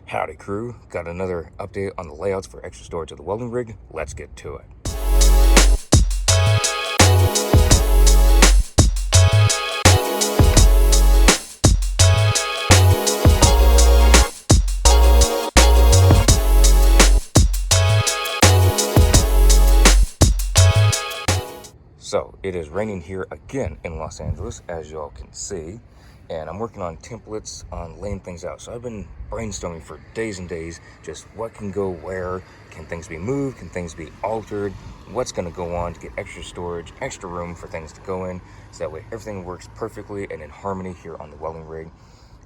Howdy crew, got another update on the layouts for extra storage of the welding rig. Let's get to it. So it is raining here again in Los Angeles, as y'all can see, and I'm working on templates on laying things out. So I've been brainstorming for days and days, just what can go where, can things be moved, can things be altered, what's going to go on to get extra storage, extra room for things to go in, so that way everything works perfectly and in harmony here on the welding rig.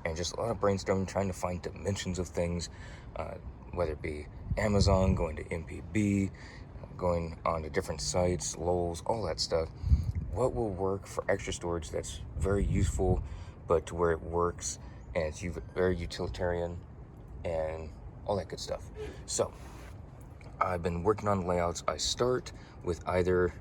And just a lot of brainstorming, trying to find dimensions of things, whether it be Amazon, going to MPB, going on to different sites, Lowe's, all that stuff. What will work for extra storage that's very useful, but to where it works and it's very utilitarian and all that good stuff. So I've been working on layouts. I start with either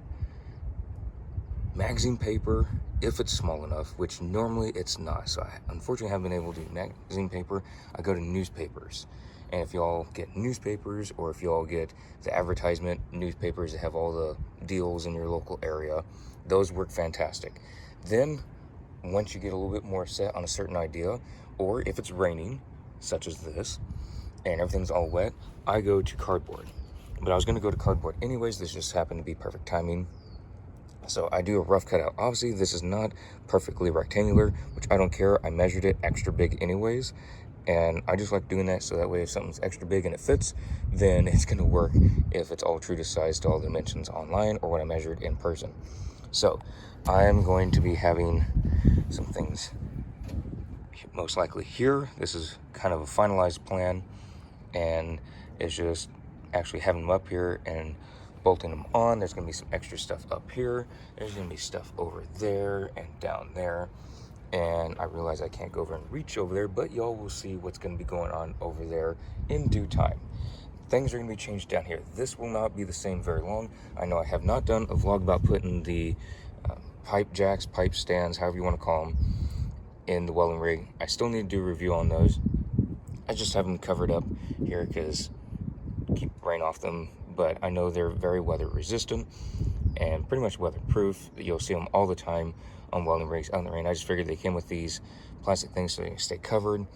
magazine paper, if it's small enough, which normally it's not. So I unfortunately haven't been able to do magazine paper. I go to newspapers. And if y'all get newspapers, or if y'all get the advertisement newspapers that have all the deals in your local area, those work fantastic. Then once you get a little bit more set on a certain idea, or if it's raining, such as this, and everything's all wet, I go to cardboard. But I was going to go to cardboard anyways. This just happened to be perfect timing. So I do a rough cutout. Obviously, this is not perfectly rectangular, which I don't care. I measured it extra big anyways. And I just like doing that so that way if something's extra big and it fits, then it's going to work if it's all true to size to all the dimensions online or when I measured in person. So I'm going to be having some things most likely here. This is kind of a finalized plan, and it's just actually having them up here and bolting them on. There's going to be some extra stuff up here. There's going to be stuff over there and down there. And I realize I can't go over and reach over there, but y'all will see what's going to be going on over there in due time. Things are going to be changed down here. This will not be the same very long. I know I have not done a vlog about putting the pipe jacks, pipe stands, however you want to call them, in the welding rig. I still need to do a review on those. I just have them covered up here because keep rain off them, but I know they're very weather resistant and pretty much weatherproof. You'll see them all the time on welding rigs out in the rain. I just figured they came with these plastic things so they can stay covered.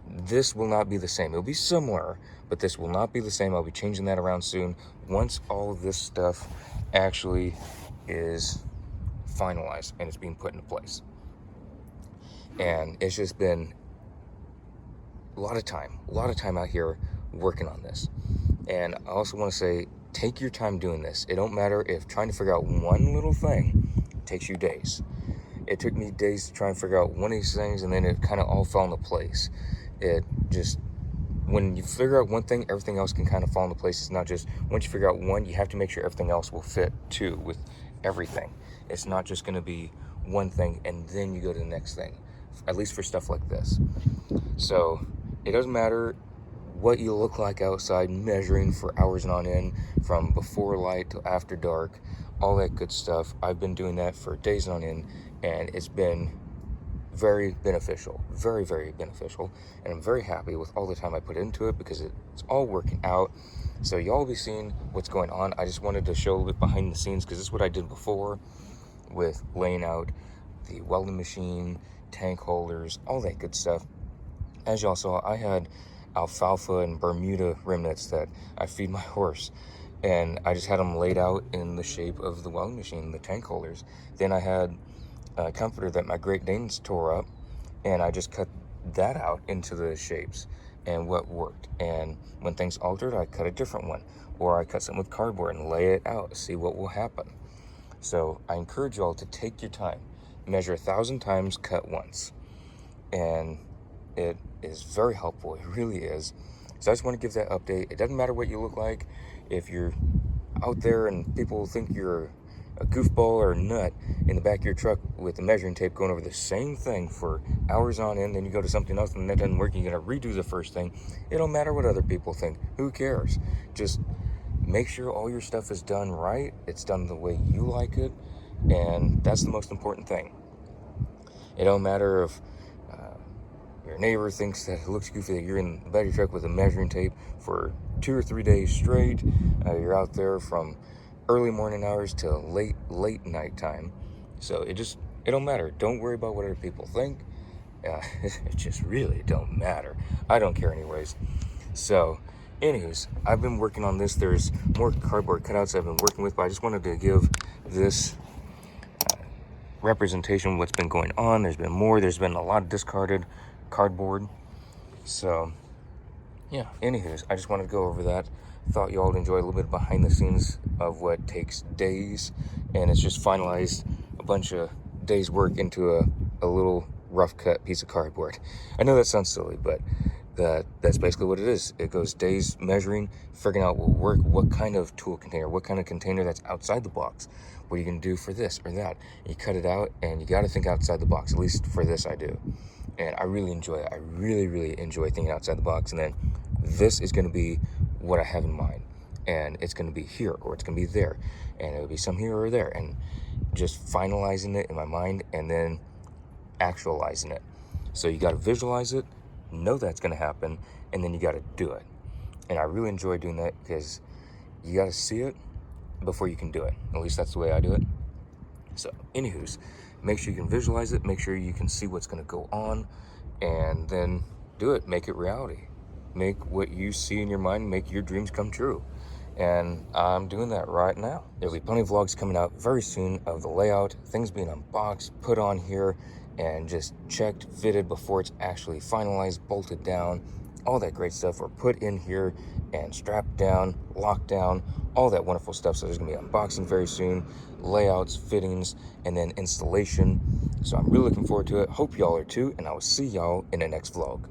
This will not be the same. It'll be similar, but this will not be the same. I'll be changing that around soon once all of this stuff actually is finalized and it's being put into place. And it's just been a lot of time out here working on this. And I also want to say, take your time doing this. It don't matter if trying to figure out one little thing takes you days. It took me days to try and figure out one of these things, and then it kind of all fell into place. It just, when you figure out one thing, everything else can kind of fall into place. It's not just, once you figure out one, you have to make sure everything else will fit too with everything. It's not just going to be one thing and then you go to the next thing, at least for stuff like this. So it doesn't matter what you look like outside, measuring for hours and on end, from before light to after dark, all that good stuff. I've been doing that for days on end, and it's been very beneficial, very, very beneficial. And I'm very happy with all the time I put into it because it's all working out. So y'all will be seeing what's going on. I just wanted to show a little bit behind the scenes because this is what I did before with laying out the welding machine, tank holders, all that good stuff. As y'all saw, I had alfalfa and Bermuda remnants that I feed my horse, and I just had them laid out in the shape of the welding machine, the tank holders. Then I had a comforter that my Great Danes tore up, and I just cut that out into the shapes and what worked. And when things altered, I cut a different one, or I cut something with cardboard and lay it out, see what will happen. So I encourage y'all to take your time, measure 1,000 times, cut once, and it is very helpful. It really is. So I just want to give that update. It doesn't matter what you look like. If you're out there and people think you're a goofball or a nut in the back of your truck with a measuring tape going over the same thing for hours on end, then you go to something else and that doesn't work, you're going to redo the first thing. It don't matter what other people think. Who cares? Just make sure all your stuff is done right. It's done the way you like it. And that's the most important thing. It don't matter if your neighbor thinks that it looks goofy that you're in the bed of your truck with a measuring tape for 2 or 3 days straight. You're out there from early morning hours to late night time. So it don't matter. Don't worry about what other people think. It just really don't matter. I don't care anyways. So, anyways, I've been working on this. There's more cardboard cutouts I've been working with, but I just wanted to give this representation of what's been going on. There's been more. There's been a lot of discarded cardboard. So, yeah, anyways, I just wanted to go over that. Thought y'all would enjoy a little bit behind the scenes of what takes days, and it's just finalized a bunch of days' work into a little rough cut piece of cardboard. I know that sounds silly, but that's basically what it is. It goes days measuring, figuring out what will work, what kind of tool container, what kind of container that's outside the box. What are you going to do for this or that? You cut it out, and you got to think outside the box. At least for this, I do. And I really enjoy it. I really enjoy thinking outside the box. And then this is going to be what I have in mind. And it's going to be here, or it's going to be there. And it'll be some here or there. And just finalizing it in my mind and then actualizing it. So you got to visualize it, know that's going to happen, and then you got to do it. And I really enjoy doing that because you got to see it before you can do it. At least that's the way I do it. So, anywho's, make sure you can visualize it, make sure you can see what's going to go on, and then do it. Make it reality. Make what you see in your mind, make your dreams come true. And I'm doing that right now. There'll be plenty of vlogs coming out very soon of the layout, things being unboxed, put on here, and just checked, fitted before it's actually finalized, bolted down, all that great stuff, or put in here and strapped down, locked down, all that wonderful stuff. So there's gonna be unboxing very soon, layouts, fittings, and then installation. So I'm really looking forward to it. Hope y'all are too, and I will see y'all in the next vlog.